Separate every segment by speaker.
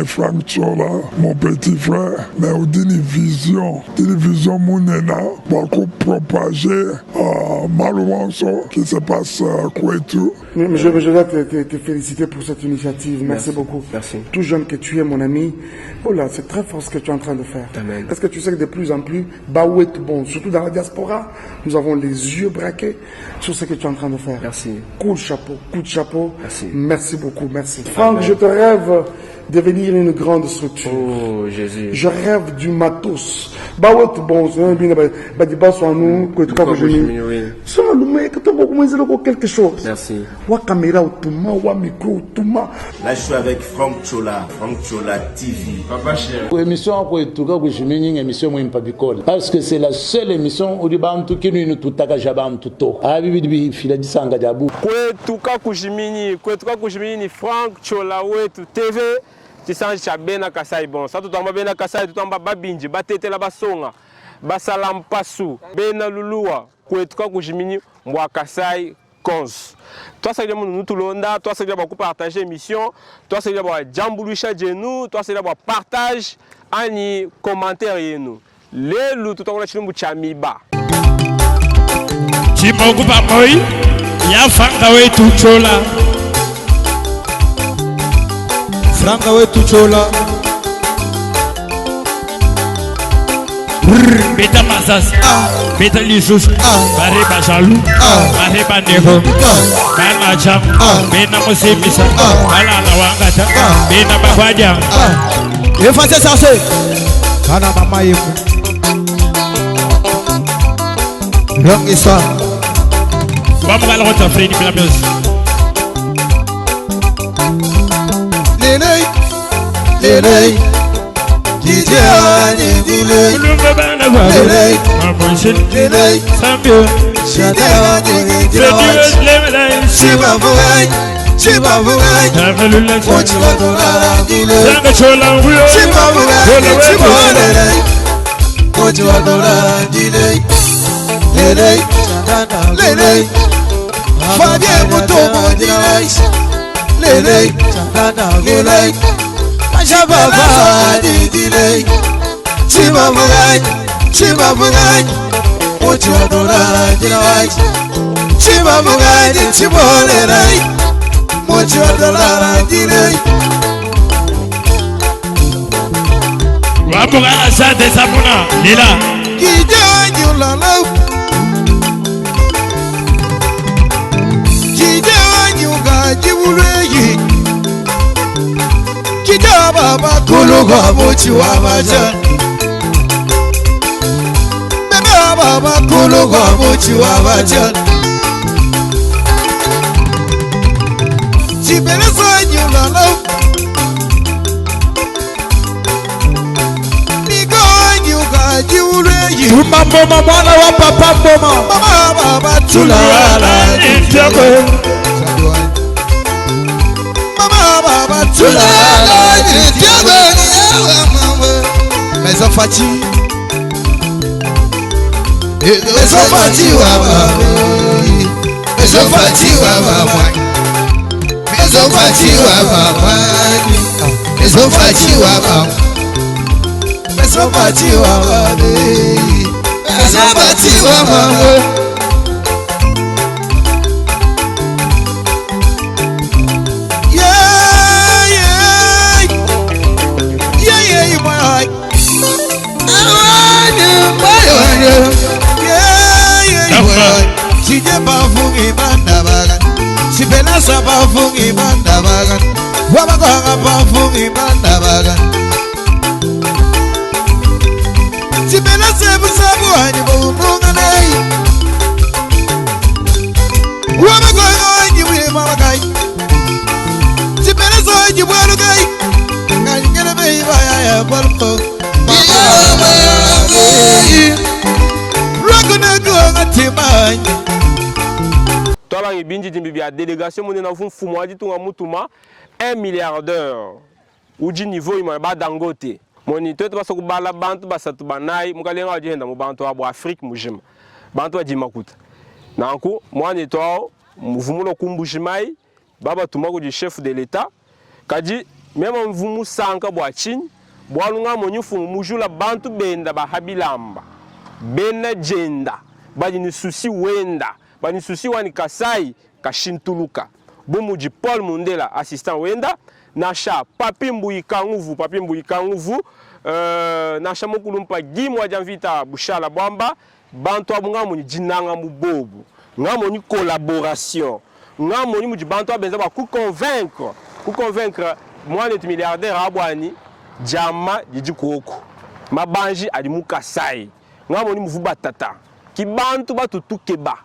Speaker 1: Frank Chola, mon petit frère, mais au télévision mounena, pour propager malheureusement qui se passe quoi et tout.
Speaker 2: Mais je dois te féliciter pour cette initiative. Merci beaucoup.
Speaker 3: Merci.
Speaker 2: Tout jeune que tu es, mon ami. Oh là, c'est très fort ce que tu es en train de faire.
Speaker 3: Amen.
Speaker 2: Parce que tu sais que de plus en plus, Baouet, bon, surtout dans la diaspora, nous avons les yeux braqués sur ce que tu es en train de faire.
Speaker 3: Merci.
Speaker 2: Coup de chapeau.
Speaker 3: Merci.
Speaker 2: Merci beaucoup, merci. Franck, je te rêve devenir une grande structure.
Speaker 3: Oh, Jésus.
Speaker 2: Je rêve du matos. Baouet, bon, c'est bien, bah, soit nous, que tu capes, soit nous, que tu as quelque chose.
Speaker 3: Merci.
Speaker 2: Wa caméra automa, wa micro automa.
Speaker 4: Là, je suis avec Frank Chola TV.
Speaker 5: Papa cher. Émission pour tout cas, je mets une émission moi impabicole. Parce que c'est la seule émission où les bantu qui nous tout taga jabam tout. Ah bibi bibi fila di sanga jabu.
Speaker 6: Kwe tuka kujimini Frank Chola wetu TV. Tisanji cha bena kasai bon. Sa tutamba bena kasai tutamba babinji batete la basonga. Basalampasu bena lulua. Kwe tuka kujimini mwa kasai cons. Toi c'est nous tout l'onda, toi c'est pour partager émission, toi c'est pour jambulusha genou, toi c'est pour partage ani commentaire nous. Les loups tout on a chinu chamiba.
Speaker 7: Chimogu ba moi, ya fanga we tu chola. Franga we tu chola. Beta Mazas, Beta Lisus, Bareba Jalou, Bareba Nego, Bana Jam, Bena Mosemisa, Bala Wangata, Bena Babadian. Et face ça c'est Kana Mama Yemu. Long histoire. Vamos à la route à Freddy Blabos. Lélé.
Speaker 8: Jababa delay. Chimamugai, what you adora, delight. Chimamugai, Chimole, what you adora, delay.
Speaker 7: Wabuga Sante Samuna, Lila.
Speaker 8: Gideon, you love. Gideon, you got you. Baba Kuluga Muchiwamaja Baba Kuluga Muchiwamaja Chibeleza Yulala Nigo Yuga Yure
Speaker 7: Mama mwana wa papa mama
Speaker 8: Baba Tulala Baba Tulala Mes enfants, Bafungi mandabaga, wabaga bafungi mandabaga. Sibela sebu sebu ani bunga nei. Wabaga ani wimagai. Sibela so ani walugai. Ngangena bei baya balko. Raguna go ngatimai.
Speaker 6: Tola ibinji dimbi a délégation mon na fun fumwa di tunga mutuma 1 milliardeur uji niveau ima ba dangote moni to ba so bala bantu basatu banai mukalenga waji henda mu bantu abo Afrique mujima bantu waji makuta nanku mwani to muvumulo kumbujimai baba tumako du chef de l'état kadi même mvumu sanka bwa chini bwalunga monyufu mujula bantu benda bahabilamba bena jenda badi ni susi wenda bani susi wani Kasai kashintuluka bomuji Paul Mundela assistant wenda nasha papi mbuyi kanguvu nasha mokulumpa gimwa janvita bushala bwamba bantu abunga moni jinanga mubobu ngamo ni collaboration ngamo ni muji bantu abenza ba ku convaincre moi net milliardaire abwani jama jijikoko mabanji ali mu Kasai ngamo ni muvuba tata ki bantu batutukeba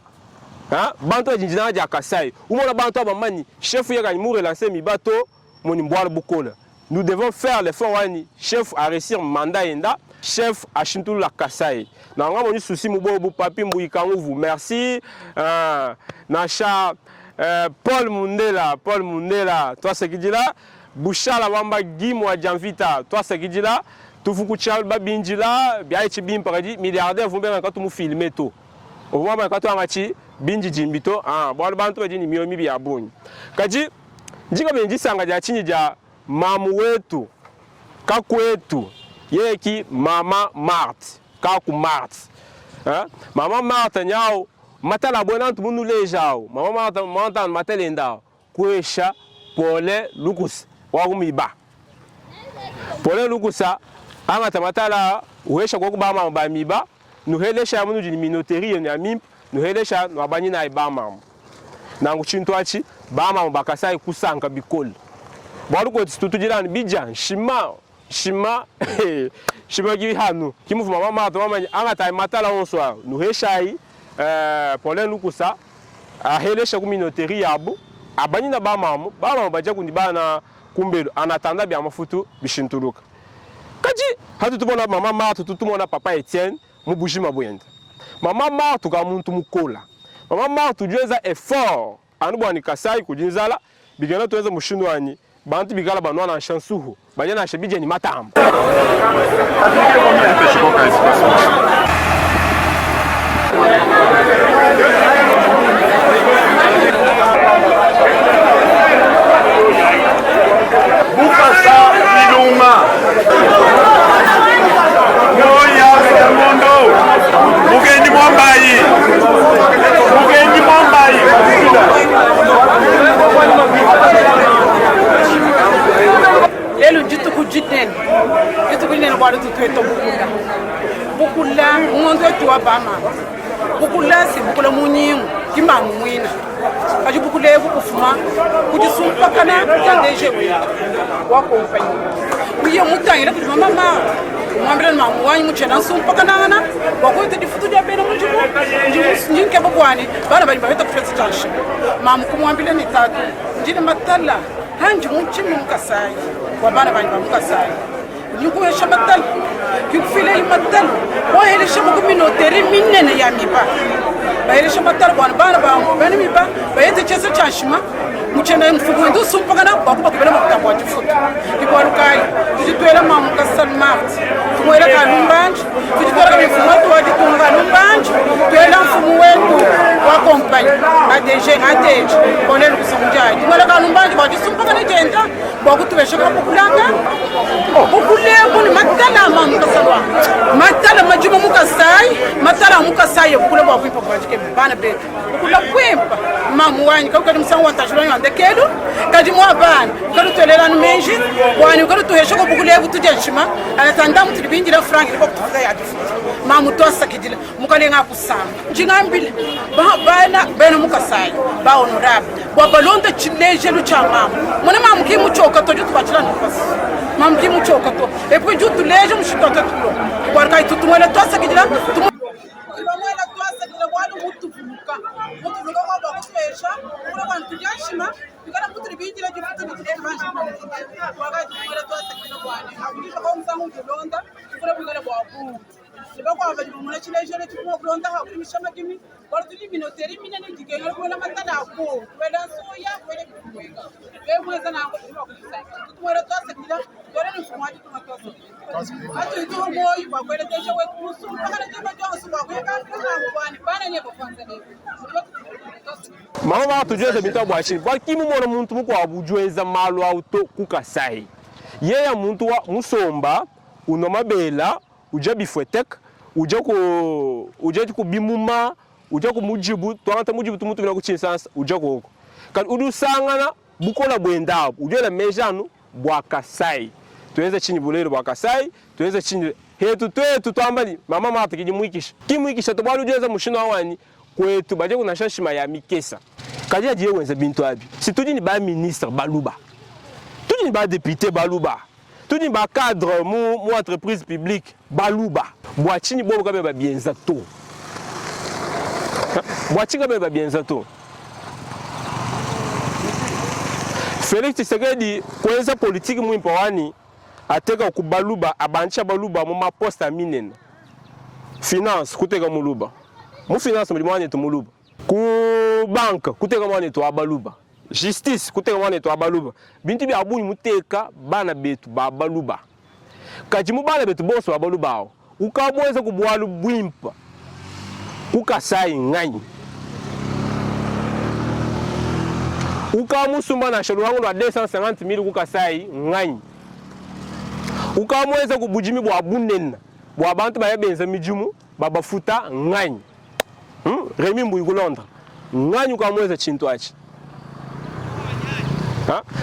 Speaker 6: bantu ajinjina ja Kasai umona bantu abamani chef yaka ni mu relancer mi bato moni mbwala bukola. Nous devons faire l'effort wani chef a réussir mandat enda chef a chintou la Kasai na nga moni souci mubobu papi mbuyikanguvu merci nasha Paul Mundela toi sekidila bushala wamba gimwa janvita toi sekidila tufuku chal babinjila bia echi paradi milliardaire vumbe ka tu mu filmer to o vumba ka tu angati binji jimbito bwalo bantu bajini miomi bia boni kaji njika benji sanga ja chini ja mamu wetu kakwetu yeki mama Mart kaku Mart mama Mart nyao matala bona tumunu lejao mama Mart matelenda kwesha pole lukus wagumiba pole lukusa anga matala wesha kwa kubama ba miba nuhelesha munu jini minoterie ya mimp nuhelesha nwabani na ibama nangu chintwachi bama bakasai kusanka bikol bwalu ko tutujirani bijan shima ki hanu kimufu mama to mama anga tay matala onso nuheshai polen lukusa ahelesha ku minoterie yabo abani na bama baje kundi bana kumbelo anatanda bya mafutu bishintuluka kaji hatu tubona mama Marthe tutumona papa Etienne mubuji mabwenda mama Marthe ka muntu mukola mama Marthe tujueza effort anubwani Kasai kujinzala bigana tuweza mushindwani bantu bigala banwa na chansuhu banya na shabije ni matamba
Speaker 3: Bukasa Iluma Moya Mondo Mugendi Mombai
Speaker 9: Lelo jitu kujiten bwalo tutweto bukula ngondo tuwa bama bukula si bukula munyingu kimangu mwina kaji bukule bukufuma kujisumpa kana yandeje wako mpanyi uye mutangira kuti mama mwambira mamu wanyu muchena sumpa kana ana wako tifutu ya bena mujibu njinke bwani bana bali babeta kufetsa tashi mamu kumwambira ni tatu njini matala hanji muchimi mukasai wabana bali bamukasai nyuko shabatal kufile matal wa hele shabu minoteri minene ya miba bayele shabatal bwana bana bani miba bayete chese chashima muchenda mfugo ndo sumpagana bakuba kibela mutambwa chifutu kibwarukai tujitwela mamuka Mart tumwela kalumbanji tujitwela mifumo twaje tunga lumbanji twela mfumo wetu wa kompani ADG konelo kusamujaji tumwela kalumbanji bajisumpagana jenda bakutubesha kukulanga bukulego ni matala mamuka salwa matala majuma mukasai matala mukasai bukule bwa kwimpa bajike bana betu bukula kwimpa mamu wanyi kakadi msanwa tajulani andekelo kadi mwa bana kadi tolela numenji wani kadi tuhesha ko bukulego tujanshima anatanda mutibingira frank ko kutuza ya difuti mamu tosa kidila mukalenga kusanga njingambile bana mukasai ba honorable bwa balonda chileje lu cha mamu mona mamu kimuchoka tojo tubachila nafasi mamu kimuchoka to epo jutu leje mushikota tulo warkai tutumwele tosa kidila Ibamwela twasa kila wanu mutuvuka kwa bakufesha kula bantu byashima bikana mutri bingira gifutu n'ikiremanje wagaje twala twasa kila wanu abujije ko msangu ngilonda kula bigala bwabu sibakwa abali muna chilejele tumo kulonda ha kuri mishama gimi wala tuli minoteri minene digela kula matana ko wala soya wala kumwega wemweza na ngo twala twasa kila wala nfumaji tumatoso atu ito moyo bakwele teje wetu mpaka na jema jonsu bakweka kuna ngwani bana nyeko kwanza leo
Speaker 6: mama batujweza bintu abwachini kwa kimumona muntu muko abujweza malu auto kukasai yeya muntu wa musomba unomabela uja bifwetek uja ku bimuma uja ku mujibu twanta mujibu tumutu bina kuchinsansa uja ko kali udusangana bukola bwenda ujela mejanu bwa kasai tuweza chini bulero bwa kasai tuweza chini hetu twetu twambani mama mata kimwikisha to bwalu jeza mushino awani kwetu baje kuna shashima ya mikesa kaje ajiye wenza bintu abi situdi ni ba ministre baluba tudi ni ba député baluba tudi ni ba cadre mu entreprise publique baluba bwachini bobo kabe ba bienza to bwachini kabe ba bienza to Félix Tshisekedi kweza politique mu impawani ateka ku baluba abancha baluba mu maposta minene finance kuteka muluba mu finance mu mwana to muluba ku banque kuteka mwana to abaluba justice kuteka mwana to abaluba bintu bi abuni muteka bana betu ba baluba kaji mu bana betu boso abaluba awo ukabweza kubwalu bwimpa ukasai nganyi ukamusumba na shalu wangu wa 250,000 kukasai nganyi ukamweza kubujimi bwa bunena bwa bantu bayabenza mijumu babafuta nganyi Remi Mbuyi Londres nganyi ukamweza chintu achi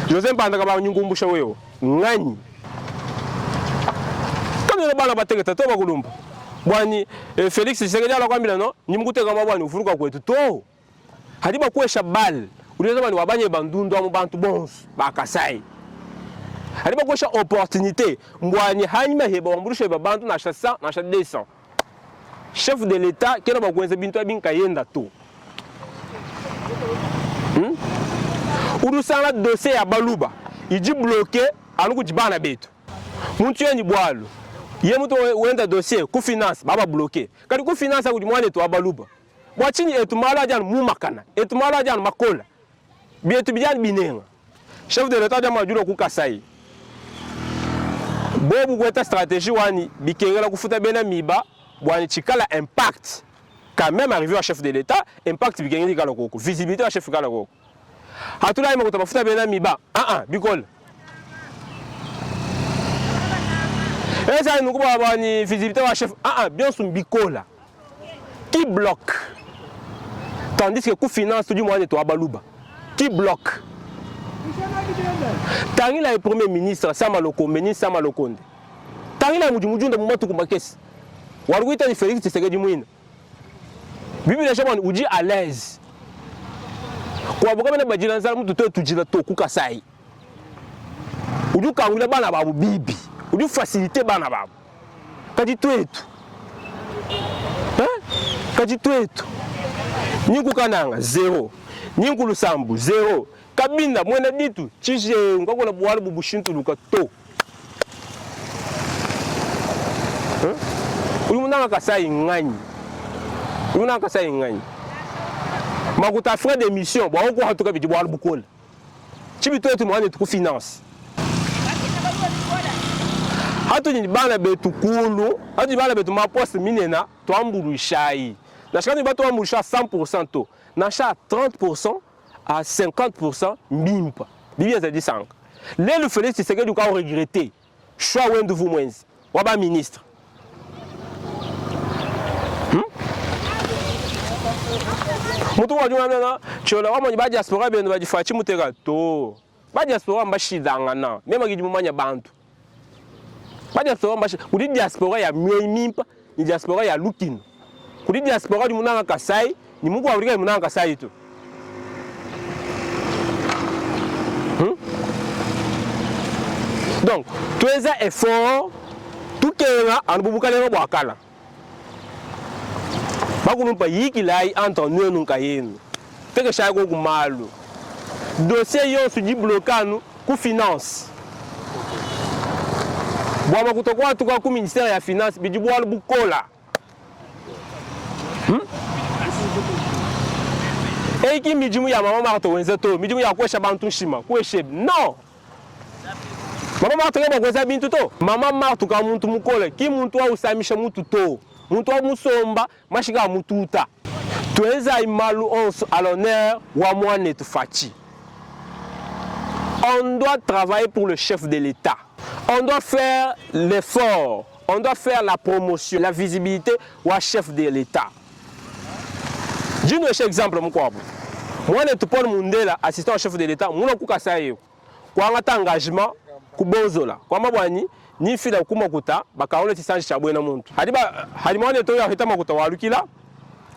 Speaker 6: Joseph Mpanda ba nyungumbusha wewe nganyi kana bana bategeta to bakulumba bwani Felix Tshisekedi ala kwambila no nimukuteka mabwani ufuruka kwetu to hadiba kwesha bal uliweza bani wabanye bandundu amu bantu bons bakasai hadiba kwesha opportunité mbwani hanyima heba wamburusha heba bantu na shasa na sha 200 chef de l'état kena bakwenza bintu abinka yenda to urusana dossier ya baluba iji bloqué anuku jibana betu muntu yeni bwalo ye muto wenda dossier ku finance baba bloqué kali ku finance ku mwane to abaluba bwachini etumala jan mumakana etumala jan makola bietu bijan binenga chef de l'état jama julo ku kasai bobu kweta stratégie wani bikengela kufuta bena miba bwani chikala impact quand même arrivé au chef de l'état impact bikengeli kala koko visibilité au chef kala koko hatula ima kutafuta bena miba bikola esa nukuba bwani visibilité au chef bien sum bikola qui bloque tandis que ku finance tout du moyen to abaluba qui bloque tangila le premier ministre Sama Lokonde tangila mujumujunda mumatu kumakesi waruita ni Félix Tshisekedi mwina bibi na shabani uji à l'aise kwa boka bena bajila nzala mutu to tujila to kukasai uju kangula bana babu bibi uju faciliter bana babu kadi twetu kadi twetu nyingu kananga 0 nyingu lusambu 0 kabinda mwena ditu chije ngakona bwali bubushintu luka to ulimunanga kasai nganyi makuta frais d'émission bwa ko hatuka bidi bwali bukola chibito etu mwane tuku finance hatu ni bana betu kulu hatu bana betu maposte minena twambulu shai na shikani bato ambulu 100% to na cha 30% à 50% mimpa bibi za disang le Félix Tshisekedi ka regretter choix wendu vous mwenzi waba ministre mutu wa juma na chola wa mwenye ba diaspora bendo ba difachi mutega to ba diaspora mbashidanga na mema gidi mumanya bantu ba diaspora mbashi kudi diaspora ya mimpa ni diaspora ya lukino kudi diaspora di munanga kasai ni mungu wa Afrika munanga kasai to donc tous les efforts tout kera anubukale no bwakala bakunumpa yikilai entre nous nunka yenu teke shago kumalu dossier yo suji blocanu ku finance bwa kutokwa tuka ku ministère ya finance bijibwa bukola Eki mijimu ya mama marto wenzeto mijimu ya kwesha bantu shima kweshe no mama marto ngaba kweza bintu to mama marto ka muntu mukole ki muntu wa usamisha muntu to muntu wa musomba mashika mututa Tueza imalu onso à l'honneur Wamouane Toufachi. On doit travailler pour le chef de l'État. On doit faire l'effort. On doit faire la promotion, la visibilité au chef de l'État. Je vous donne un exemple. Moi, je suis Mundela, assistant au chef de l'État. Je suis un engagement. Ni fila kuma kuta bakaona tisanji cha bwena muntu hadi mwana to ya hitama kuta walukila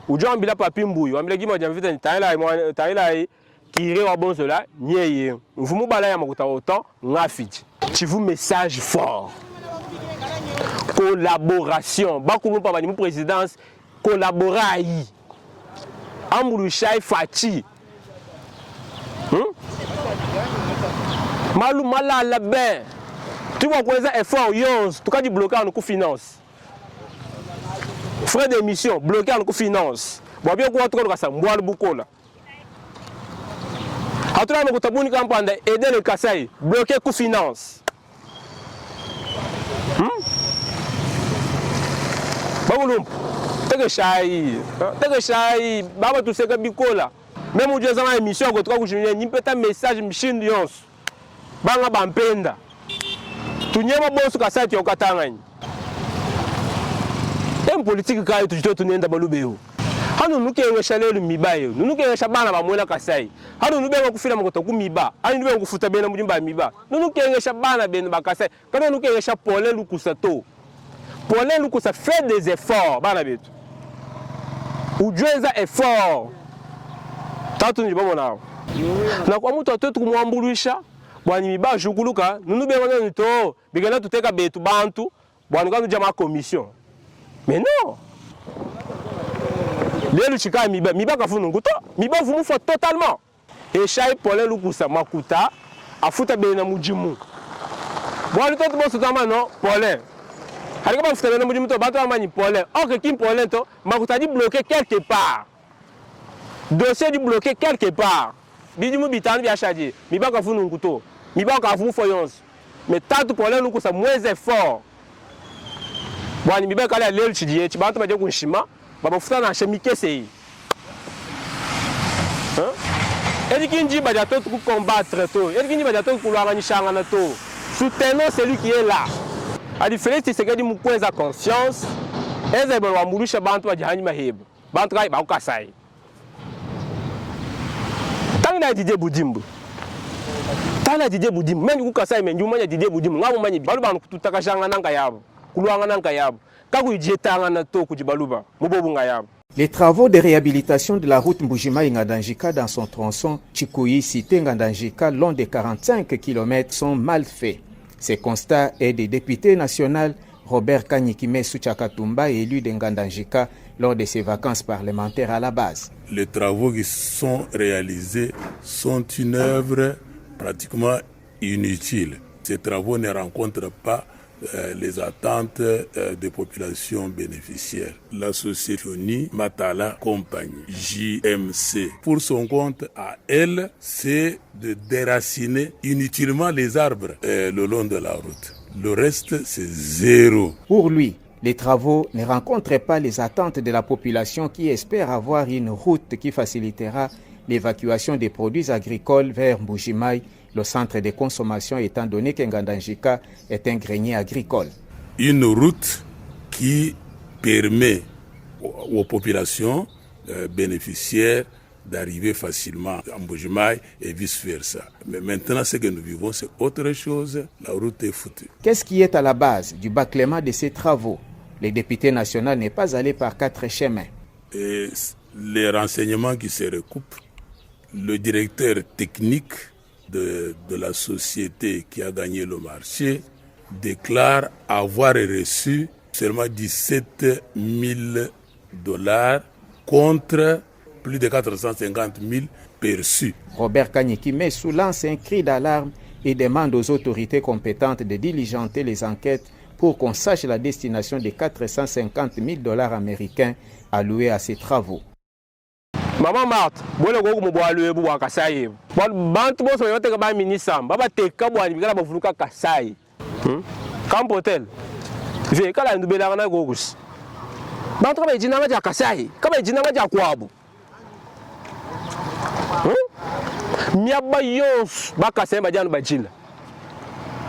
Speaker 6: ujo mbila papi mbuyu ambila gima jamvita ni taila kire wa bonzola nyeye mvumu bala ya makuta autant ngafiji chivu message fort collaboration bakulu pa bani mu présidence collaborer ambulu shai fachi malu malala ben. Tu vois quoi ça effort yons tout cas du blocage en finance. Frais d'émission bloqué en finance. Bon bien quoi tout ça moi le bukola. Atula mo kutabuni kampanda aider le Kasai bloqué coup finance. Babulum tege shai baba tu seka bikola. Même au Dieu ça émission ko tout cas ni peta message machine yons. Banga bampenda. Tunyema bosu kasati okatangani. Em politique kayo tujito tunenda balubeo. Hanu nuke ngeshalelo mibayo. Nuke ngeshabana bamwela kasai. Hanu nubega kufila mkoto kumiba. Hanu nubega kufuta bena mujimba miba. Nuke ngeshabana bena bakasai. Kana nuke ngesha pole lukusato. Pole lukusa fait des efforts bana betu. Ujweza effort. Tatu njibamo nao. Na kwa mtu atoto kumwambulisha bwani miba jukuluka nunu benga nito bigana tuteka betu bantu bwani kanu jama commission mais non lelu chika miba kafunu nguto miba vumu fa totalement et chai pole lukusa makuta afuta bena mujimu bwani toto boso tama no pole harika ba futa bena mujimu to bato amani pole ok kim pole to makuta di bloqué quelque part dossier di bloqué quelque part bidimu bitanu bia chargé miba kafunu nguto miba kafu foyons mais tatu pole nous ça moins effort bwani miba kala lelo chidie chibantu baje kunshima baba futa na chemike sei edi kinji baja to ku combattre to edi kinji baja to ku lwanga ni shanga na to soutenons celui qui est là a différence c'est que di mukweza conscience eze bwa mulusha bantu baje hanyi mahebo bantu kai ba ukasai tanga didie budimbu tala didie budim mengi kukasai menju manya didie budim ngabo manyi baluba kututaka janga nanga yabo kulwanga nanga yabo kaku ijetanga na to kujibaluba mubobu ngayabo.
Speaker 10: Les travaux de réhabilitation de la route Mbujimai-Ngandanjika dans son tronçon Chikoyi-Cité-Ngandanjika long de 45 km sont mal faits. Ces constats est du député national Robert Kanyikime Souchakatumba, élu de Ngandanjika lors de ses vacances parlementaires à la base.
Speaker 11: Les travaux qui sont réalisés sont une œuvre pratiquement inutile. Ces travaux ne rencontrent pas les attentes des populations bénéficiaires. La société Matala Compagnie, JMC, pour son compte à elle, c'est de déraciner inutilement les arbres le long de la route. Le reste, c'est zéro.
Speaker 10: Pour lui, les travaux ne rencontrent pas les attentes de la population qui espère avoir une route qui facilitera l'évacuation des produits agricoles vers Mbujimai, le centre de consommation, étant donné qu'Ngandanjika est un grenier agricole.
Speaker 11: Une route qui permet aux populations bénéficiaires d'arriver facilement à Mbujimai et vice-versa. Mais maintenant, ce que nous vivons, c'est autre chose. La route est foutue.
Speaker 10: Qu'est-ce qui est à la base du bâclement de ces travaux? Le député national n'est pas allé par 4 chemins.
Speaker 11: Et les renseignements qui se recoupent, le directeur technique de la société qui a gagné le marché déclare avoir reçu seulement 17 000 $ contre plus de 450 000 perçus.
Speaker 10: Robert Kanyikime lance un cri d'alarme et demande aux autorités compétentes de diligenter les enquêtes pour qu'on sache la destination des 450 000 $ américains alloués à ces travaux.
Speaker 6: Maman Marthe, bole go mu bwalu ebu wa kasai. Bantu boso yote ba ministre, baba teka bwani bigala bavuluka kasai. Camp hotel. Ve kala ndubela na gogus. Bantu ba jinanga ja kasai, kaba jinanga ja kwabu. Miaba yons bakasa badiano bajila.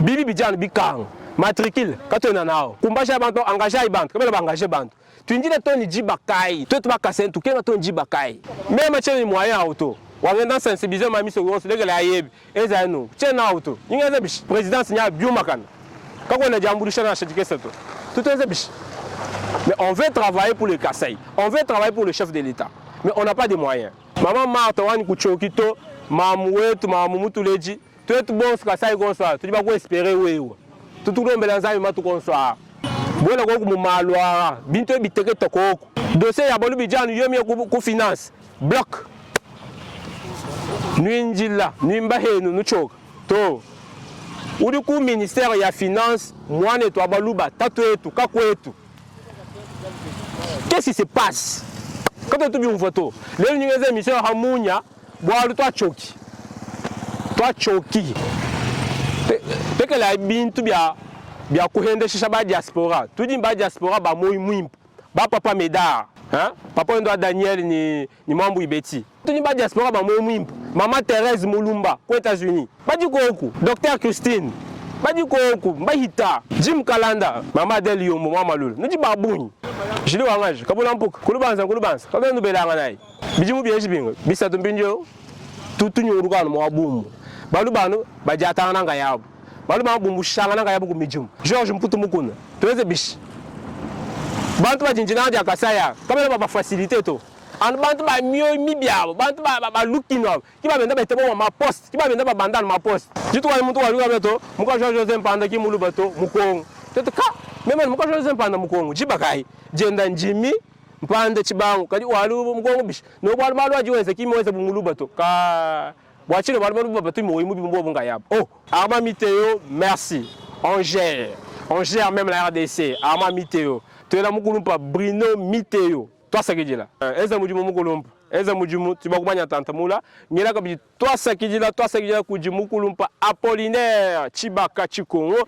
Speaker 6: Bibi bijano bikang. Matricule katona nao. Kumbasha bantu engagé bantu, kabela engagé bantu. Tu ndile toni jibakai, toi tu bakasa tu kenga toni jibakai. Même cheni moyen auto. Wangenda sensibiliser mami so wonso legela ayebi. Eza no. Chena auto. Ninga bish présidence nya biomakana. Kako na jambulisha na chitike seto. Tout est bish. Mais on veut travailler pour le Kasaï. On veut travailler pour le chef de l'État. Mais on n'a pas de moyens. Maman Martha wani kuchokito, mamouetu, mamumutu leji. Tu es tout bon Kasaï gonsoir. Tu dis pas quoi espérer wewe. Tu tout le mélange ma tout gonsoir. Bona ko mu malwara. Binto biteke tokoko. Dossier ya bolu bijanu yomi ku finance. Bloc. Nuinjila, nuimbahenu nuchoka. To. Uri ku ministère ya finance, mwane to abaluba, tatu etu, kakwetu. Qu'est-ce qui se passe? Quand tu as vu une photo, les émissions Hamounia, boire toi choki. Toi choki. Parce que la bin tu bien couhende chez Chaba diaspora. Tu dis ba diaspora ba moi mouim. Ba papa Médard, hein? Papa Ndo Daniel ni Mambu Ibeti. Tu dis ba diaspora ba moi mouim. Maman Thérèse Moulumba, aux États-Unis. Ba di koku, Docteur Christine. Ba di koku, Bahita, Jim Kalanda, Maman Del Yomo, Maman Lul. Nous dis ba bouni. Je l'ai engagé. Kabulampouk, Kulubanza. Quand nous bêlons en aïe. Bijou bien jibingo. Bisatum binjo. Tout nous regarde moi boum. Balubano, Badiata Nangayab. Balubano boum changana gayabu mijum. Georges Mputumukun. Tu es biche. Bantu Jinjina Diakasaya. Comme elle va faciliter tout. En bantu ba mieux mibia. Bantu ba lookino. Qui va venir mettre ma poste. Qui va venir bandana ma poste. Je trouve mon tour à l'ouverture. Mon coach Joseph Panda qui moulu bateau. Mukong. C'est le cas. Même mon coach Joseph Panda Mukong. Jibakai. Jenda Jimmy. Mpande chibangu kadi walu mgongo bish no bal malu ajiweze kimweze bumulubato ka bwachile bal malu bato mo yimu bimbo bunga yabo. Oh Arma Miteo, merci. On gère même la RDC. Arma Miteo, tu es là mukulumpa Bruno Miteo, toi sakidila eza mujumu mukulumpa eza mujumu tibakumanya tantamula ngela kabiji toi sakidila kujimu kulumpa Apollinaire Chibaka Chikongo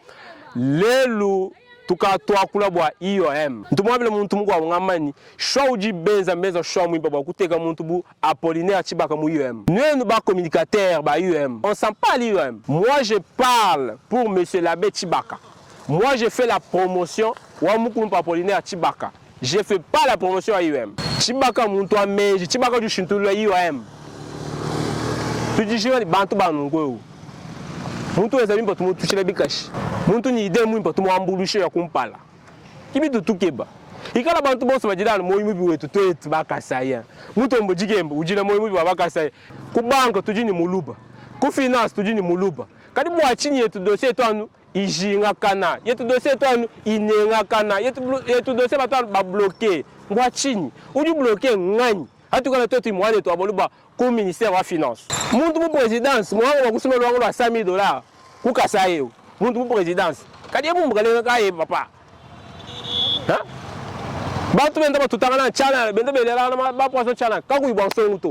Speaker 6: lelu tuka twakula bwa IOM ntumwabile muntu mugwa ngamani shwa uji benza meza shwa mwimba bwa kuteka muntu bu Apollinaire Chibaka mu IOM nous ba communicateur ba IOM on sent pas l'IOM. Moi je parle pour monsieur l'abbé Chibaka. Moi je fais la promotion wa mukulu Apollinaire Chibaka. Je fais pas la promotion à IOM. Chibaka muntu ameji Chibaka du shintulu IOM. Tu dis je bantu banungo. Muntu eza bimba tumu tuchile bikashi. Muntu ni ide mwimba tumu ambulushe ya kumpala. Kibitu tukeba. Ikala bantu bose bajidana moyimubi wetu twetu bakasaya. Muntu mbojigemba ujina moyimubi babakasaya. Ku banka tujini muluba. Ku finance tujini muluba. Kadi mwachini yetu dossier twanu ijinga kana. Yetu dossier twanu inenga kana. Yetu dossier batanu ba bloquer. Mwachini uji bloquer ngani. Hatu kana twetu mwane to aboluba ku ministère wa finance. Muntu mu présidence mwango bakusema lwango lwa $100 ku kasayo. Muntu mu présidence. Kadi mu mbukaleka kaye papa. Hein? Bantu benda batutangana chana benda belela na ba poisson chana kaku ibonso nguto.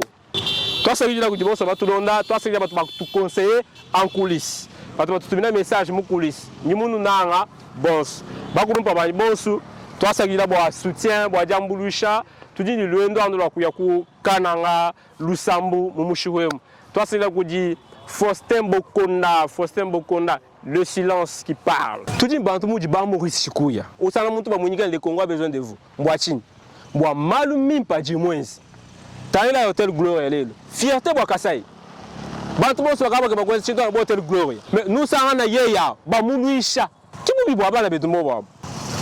Speaker 6: Toi ça veut dire que batu londa, toi ça veut dire batu conseiller en coulisses. Batu tumina message mu coulisses. Ni munu nanga boss. Bakulumpa ba bonsu. Toi ça veut dire bo soutien, bo jambulusha, tu dis ni lwendo ando kuya ku kananga lusambu mumushiwemu. Toi ça veut dire Faustin Bokonda, le silence qui parle. Tout dit bantu mu di ba Maurice Chikuya. Osana muntu ba munyika le Congo a besoin de vous. Mbwachini. Mbwa malumi pa di moins. Taïla Hôtel Gloria lelo. Fierté bwa Kasai. Bantu bo so kaba kwa chito na Hôtel Gloria. Mais nous ça na yeya ba munuisha. Kibu bibwa bala betu mo bwa.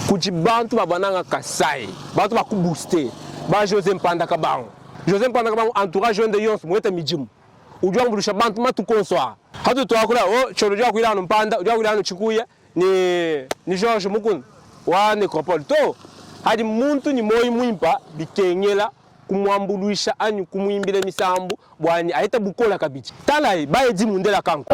Speaker 6: Kuji bantu ba bananga Kasai. Bantu ba ku booster. Ba José Mpanda Kabango. José Mpanda Kabango entourage jeune de Yons mweta mijimu. Ujua mbulusha bantu matu konswa. Hatu tuwakula cholo jua kuila Mpanda, jua kuila Chikuya ni Georges Mukun wa Necropole. To hadi muntu ni moi mwimpa bikengela kumwambuluisha anyu kumuimbile misambu bwani aita bukola kabichi. Talai baye di mundela kanko.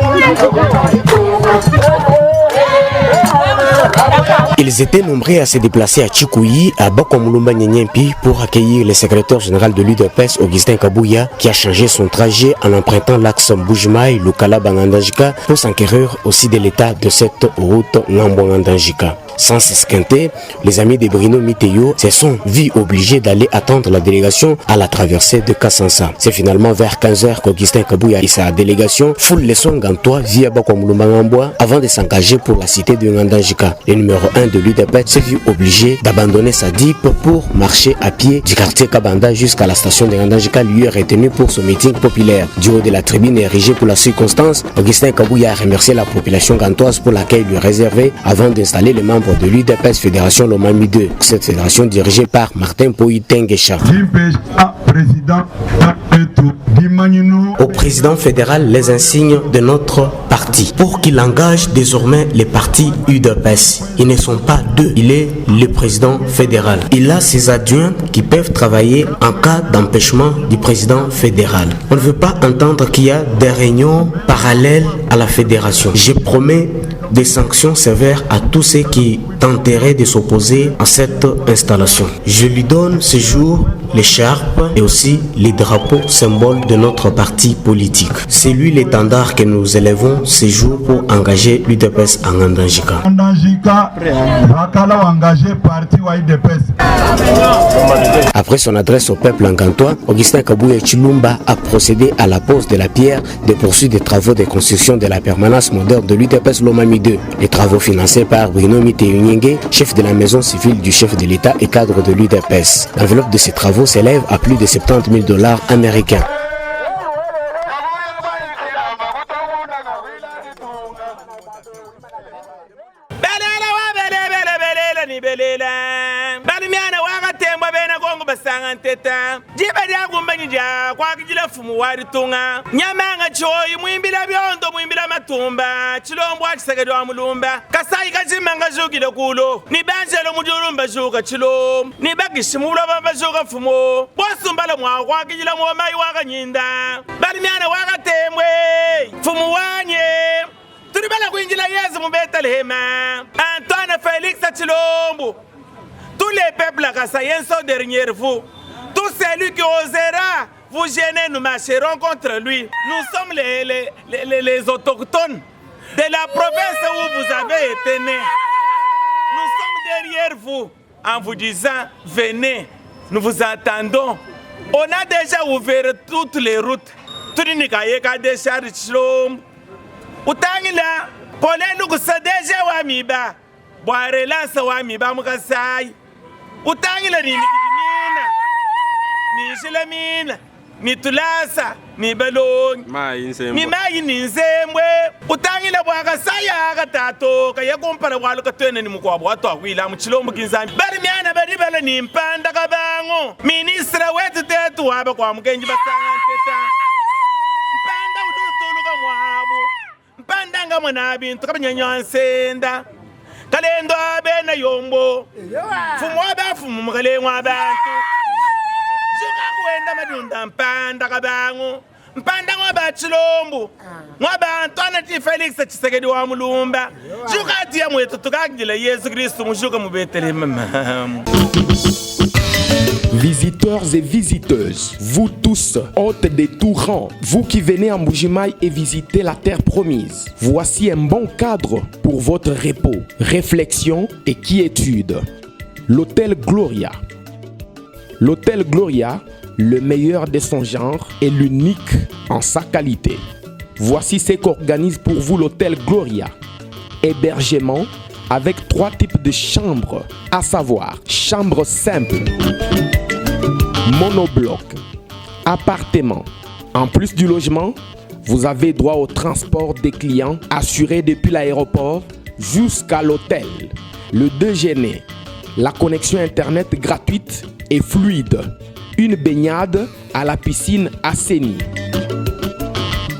Speaker 12: Ils étaient nombreux à se déplacer à Chikoyi, à Bakomulumba Nyenyempi, pour accueillir le secrétaire général de l'UDPS, Augustin Kabouya, qui a changé son trajet en empruntant l'axe Mbujimai, Lukala Bangandajika, pour s'enquérir aussi de l'état de cette route Ngambongandajika. Sans s'esquinter, les amis de Bruno Miteo se sont vus obligés d'aller attendre la délégation à la traversée de Kassansa. C'est finalement vers 15h qu'Augustin Kabouya et sa délégation foulent les sons gantois via Bakomulumba avant de s'engager pour la cité de Ngandajika. Le numéro 1 de l'UDPS s'est vu obligé d'abandonner sa DIP pour marcher à pied du quartier Kabanda jusqu'à la station de Ngandajika, lui retenu pour son meeting populaire. Du haut de la tribune érigée pour la circonstance, Augustin Kabouya a remercié la population gantoise pour l'accueil lui réservé avant d'installer les membres de l'UDPS Fédération Lomami 2. Cette fédération dirigée par Martin Poïtengesha. Au président fédéral les insignes de notre parti pour qu'il engage désormais les partis UDPS. Ils ne sont pas deux, il est le président fédéral. Il a ses adjoints qui peuvent travailler en cas d'empêchement du président fédéral. On ne veut pas entendre qu'il y a des réunions parallèles à la fédération. Je promets des sanctions sévères à tous ceux qui tenteraient de s'opposer à cette installation. Je lui donne ce jour l'écharpe et aussi les drapeaux symboles de notre parti politique. C'est lui l'étendard que nous élevons ce jour pour engager l'UDPS en Ngandajika. Après son adresse au peuple ngantois, Augustin Kabouya Chilumba a procédé à la pose de la pierre des poursuites des travaux de construction de la permanence moderne de l'UDPS Lomami 2. Les travaux financés par Bruno Miteo, chef de la maison civile du chef de l'État et cadre de l'UDPS. L'enveloppe de ces travaux s'élève à plus de $70,000 américains.
Speaker 13: jiba dia gumbani dia kwa kijila fumu wari tunga nyamanga choyi mwimbila byondo mwimbila matumba chilombo akisegedwa wa mulumba kasai kazimanga jugile kulo ni banjelo mujulumba juga chilo ni bagishimula bamba juga fumu bosumbala mwa kwa kijila mwamai wakanyinda bali myana wakatemwe fumu wanye turibala kuinjila yezu mubeta lehema Antoine Félix Chilombo. Tous les peuples à Kassayen sont derrière vous. Tout celui qui osera vous gêner, nous marcherons contre lui. Nous sommes les autochtones de la province où vous avez été nés. Nous sommes derrière vous en vous disant, venez, nous vous attendons. On a déjà ouvert toutes les routes. Tout le monde a déjà Chilombo. Utangila, Pauline nous a déjà wamiba. Boire lança wamiba mukasai. Utangila ni mikimina, ni shilamina, ni tulasa, ni balong, ni mai ni nzemwe. Utangila bwaga saya agatato kaya kumpara walo katwene ni mukwabu watu akwila mchilombo kinzambi. Bari miana bari bala ni mpanda kabango. Ministra wetu tetu waba kwa mkenji basanga teta. Mpanda udutuluka mwabu. Mpanda nga mwanabi ntukabanyanya nsenda. Kalendo abena yombo fumu aba fumu mukale mwabantu suka kuenda madunda mpanda kabangu mpanda ngwaba Chilombo ngwabantu anati Félix Tshisekedi wa mulumba suka tia mwetu tukagila Yesu Kristo mushuka mu Bethléem.
Speaker 14: Visiteurs et visiteuses, vous tous, hôtes des tout rangs, vous qui venez en Mbujimai et visiter la terre promise, voici un bon cadre pour votre repos, réflexion et quiétude. L'hôtel Gloria. L'hôtel Gloria, le meilleur de son genre et l'unique en sa qualité. Voici ce qu'organise pour vous l'hôtel Gloria. Hébergement avec 3 types de chambres, à savoir chambre simple, monobloc, appartement. En plus du logement, vous avez droit au transport des clients assuré depuis l'aéroport jusqu'à l'hôtel, le déjeuner, la connexion internet gratuite et fluide, une baignade à la piscine assainie.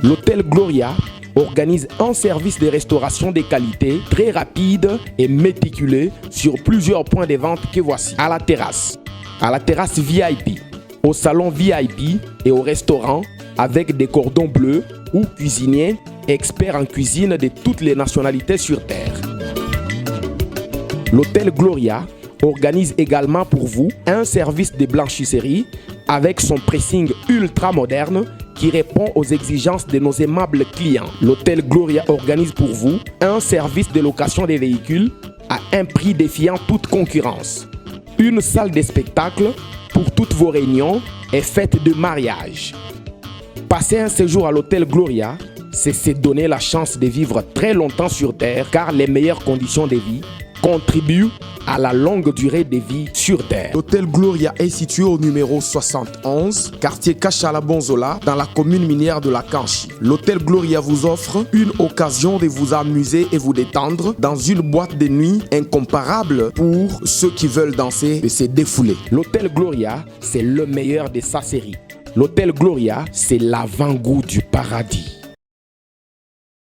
Speaker 14: L'hôtel Gloria organise un service de restauration de qualité très rapide et méticuleux sur plusieurs points de vente que voici. À la terrasse VIP, au salon VIP et au restaurant avec des cordons bleus ou cuisiniers experts en cuisine de toutes les nationalités sur terre. L'hôtel Gloria organise également pour vous un service de blanchisserie avec son pressing ultra moderne qui répond aux exigences de nos aimables clients. L'hôtel Gloria organise pour vous un service de location des véhicules à un prix défiant toute concurrence. Une salle de spectacle pour toutes vos réunions et fêtes de mariage. Passer un séjour à l'hôtel Gloria, c'est se donner la chance de vivre très longtemps sur Terre car les meilleures conditions de vie contribuent à la longue durée de vie sur Terre.
Speaker 15: L'hôtel Gloria est situé au numéro 71, quartier Kachala-Bonzola, dans la commune minière de la Kanchi. L'hôtel Gloria vous offre une occasion de vous amuser et vous détendre dans une boîte de nuit incomparable pour ceux qui veulent danser et se défouler.
Speaker 14: L'hôtel Gloria, c'est le meilleur de sa série. L'hôtel Gloria, c'est l'avant-goût du paradis.